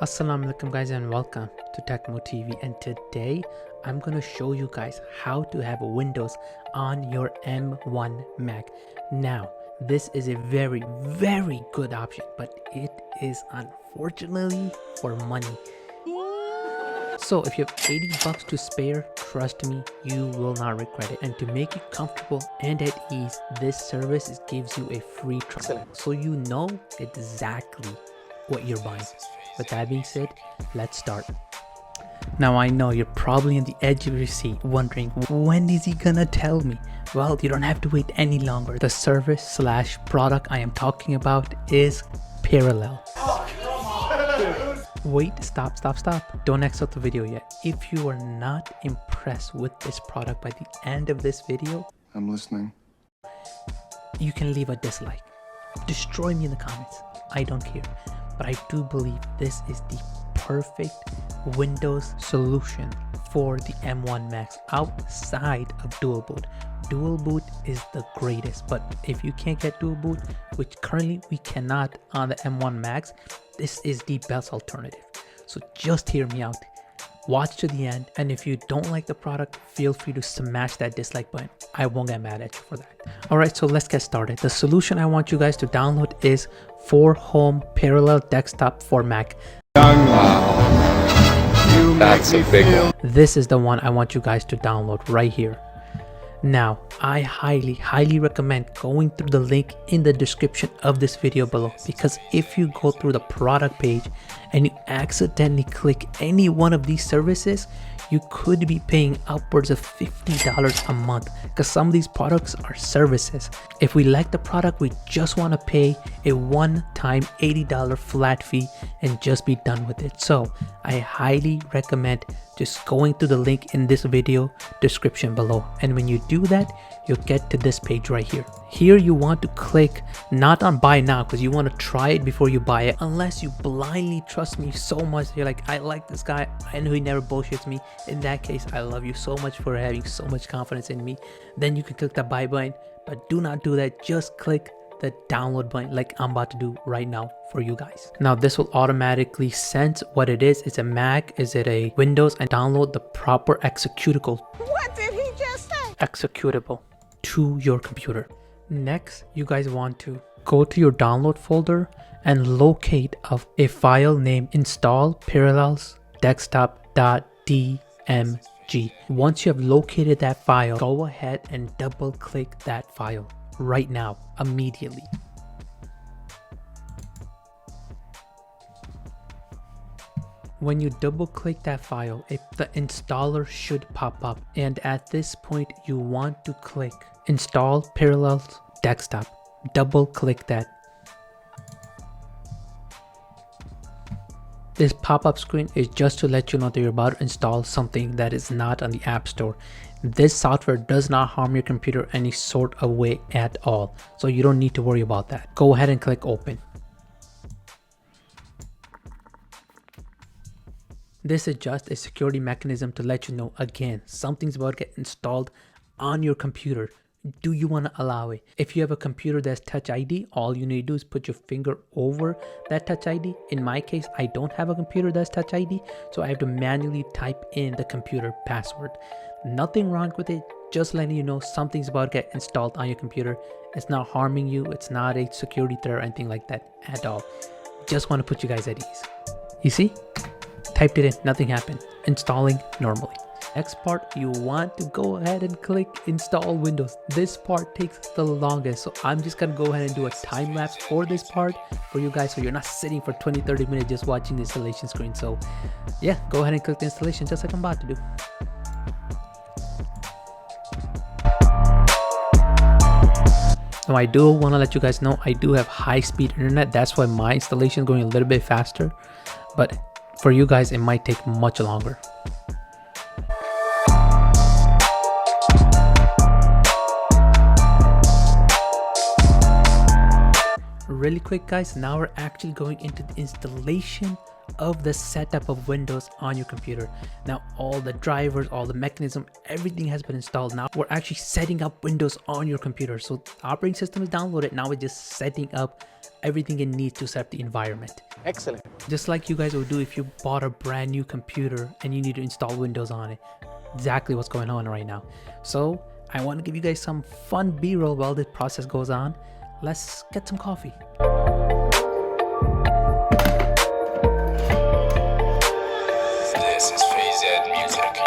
Assalamu alaikum guys, and welcome to Tecmo TV, and today I'm gonna show you guys how to have Windows on your M1 Mac. Now this is a very good option, but it is unfortunately for money. So if you have 80 bucks to spare, trust me, you will not regret it. And to make you comfortable and at ease, this service gives you a free trial, so you know exactly what you're buying. With that being said, let's start. Now I know you're probably on the edge of your seat wondering, when is he gonna tell me? Well, you don't have to wait any longer. The service/product I am talking about is Parallel. Wait, stop. Don't exit the video yet. If you are not impressed with this product by the end of this video, I'm listening. you can leave a dislike. Destroy me in the comments. I don't care. But I do believe this is the perfect Windows solution for the M1 Max outside of dual boot. Dual boot is the greatest, but if you can't get dual boot, which currently we cannot on the M1 Max, this is the best alternative. So just hear me out. Watch to the end, and if you don't like the product, feel free to smash that dislike button. I won't get mad at you for that. Alright, so let's get started. The solution I want you guys to download is For Home Parallel Desktop for Mac. Wow. That's a big one. This is the one I want you guys to download right here. Now, I highly recommend going through the link in the description of this video below, because if you go through the product page and you accidentally click any one of these services, you could be paying upwards of $50 a month, because some of these products are services. If we like the product, we just want to pay a one-time $80 flat fee and just be done with it. So I highly recommend just going to the link in this video description below, and when you do that, you'll get to this page right here. Here you want to click not on buy now, because you want to try it before you buy it, unless you blindly trust me so much. You're like, I like this guy, I know he never bullshits me. In that case, I love you so much for having so much confidence in me. Then you can click the buy button, but do not do that. Just click the download button like I'm about to do right now for you guys. Now this will automatically sense what it is. It's a Mac, is it a Windows, and download the proper executable. What did he just say? Executable to your computer. Next, you guys want to go to your download folder and locate a file named install parallels desktop.dmg. Once you have located that file, go ahead and double click that file right now, immediately. When you double click that file, the installer should pop up, and at this point you want to click install parallels desktop. Double click that. This pop-up screen is just to let you know that you're about to install something that is not on the App Store. This software does not harm your computer any sort of way at all, so you don't need to worry about that. Go ahead and click open. This is just a security mechanism to let you know, again, something's about to get installed on your computer. Do you want to allow it? If you have a computer that's Touch ID, all you need to do is put your finger over that Touch ID. In my case, I don't have a computer that's Touch ID, so I have to manually type in the computer password. Nothing wrong with it, just letting you know something's about to get installed on your computer. It's not harming you, it's not a security threat or anything like that at all. Just want to put you guys at ease. You see? Typed it in, nothing happened. Installing normally. Next part, you want to go ahead and click install Windows. This part takes the longest, so I'm just gonna go ahead and do a time lapse for this part for you guys, so you're not sitting for 20-30 minutes just watching the installation screen. So yeah, go ahead and click the installation just like I'm about to do. Now I do want to let you guys know I do have high-speed internet. That's why my installation is going a little bit faster, but for you guys it might take much longer. Really quick guys, now we're actually going into the installation of the setup of Windows on your computer. Now all the drivers, all the mechanism, everything has been installed. Now we're actually setting up Windows on your computer. So the operating system is downloaded. Now we're just setting up everything it needs to set up the environment. Excellent. Just like you guys would do if you bought a brand new computer and you need to install Windows on it. Exactly what's going on right now. So I want to give you guys some fun B-roll while this process goes on. Let's get some coffee. This is Phase Music.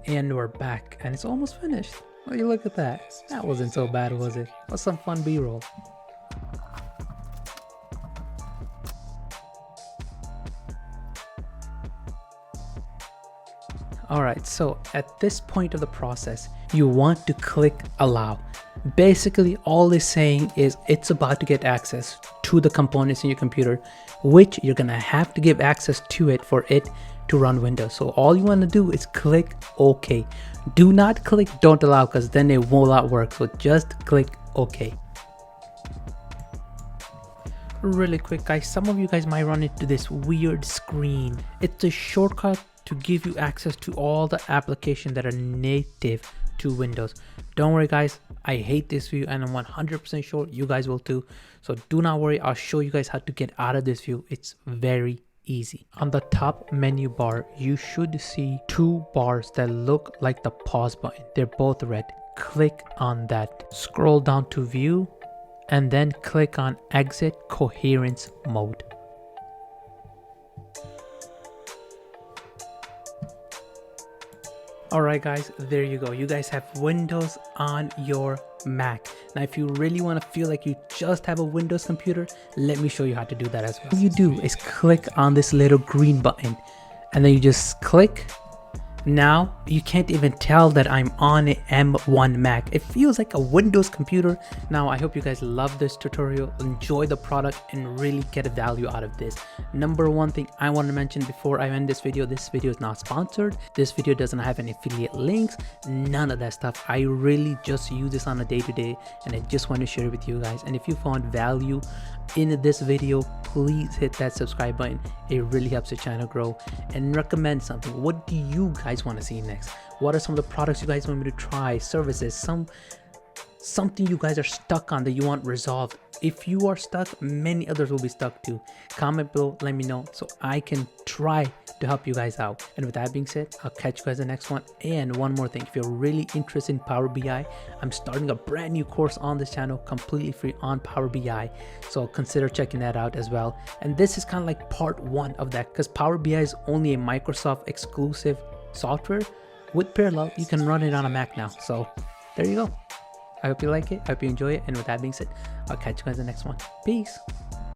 And we're back, and it's almost finished. Well, you look at that. That wasn't so bad, was it? What's some fun B-roll? Alright, so at this point of the process, you want to click allow. Basically, all it's saying is it's about to get access to the components in your computer, which you're gonna have to give access to it for it to run Windows. So all you want to do is click OK. Do not click don't allow, because then it will not work. So just click OK. Really quick guys, some of you guys might run into this weird screen. It's a shortcut to give you access to all the applications that are native to Windows. Don't worry guys, I hate this view and I'm 100% sure you guys will too. So do not worry, I'll show you guys how to get out of this view. It's very easy. On the top menu bar, you should see two bars that look like the pause button. They're both red. Click on that. Scroll down to view and then click on exit coherence mode. Alright guys, there you go. You guys have Windows on your Mac. Now if you really want to feel like you just have a Windows computer, let me show you how to do that as well. What you do is click on this little green button and then you just click. Now you can't even tell that I'm on an M1 Mac. It feels like a Windows computer. Now I hope you guys love this tutorial, enjoy the product and really get a value out of this. Number one thing I want to mention before I end this video is not sponsored. This video doesn't have any affiliate links, none of that stuff. I really just use this on a day-to-day and I just want to share it with you guys. And if you found value in this video, please hit that subscribe button. It really helps the channel grow. And recommend something. What do you guys want to see next? What are some of the products you guys want me to try, services, something you guys are stuck on that you want resolved? If you are stuck, many others will be stuck too. Comment below, let me know so I can try to help you guys out. And with that being said, I'll catch you guys in the next one. And one more thing, if you're really interested in Power BI, I'm starting a brand new course on this channel, completely free on Power BI. So consider checking that out as well. And this is kind of like part one of that, because Power BI is only a Microsoft exclusive software. With Parallel, you can run it on a Mac now. So there you go. I hope you like it. I hope you enjoy it. And with that being said, I'll catch you guys in the next one. Peace.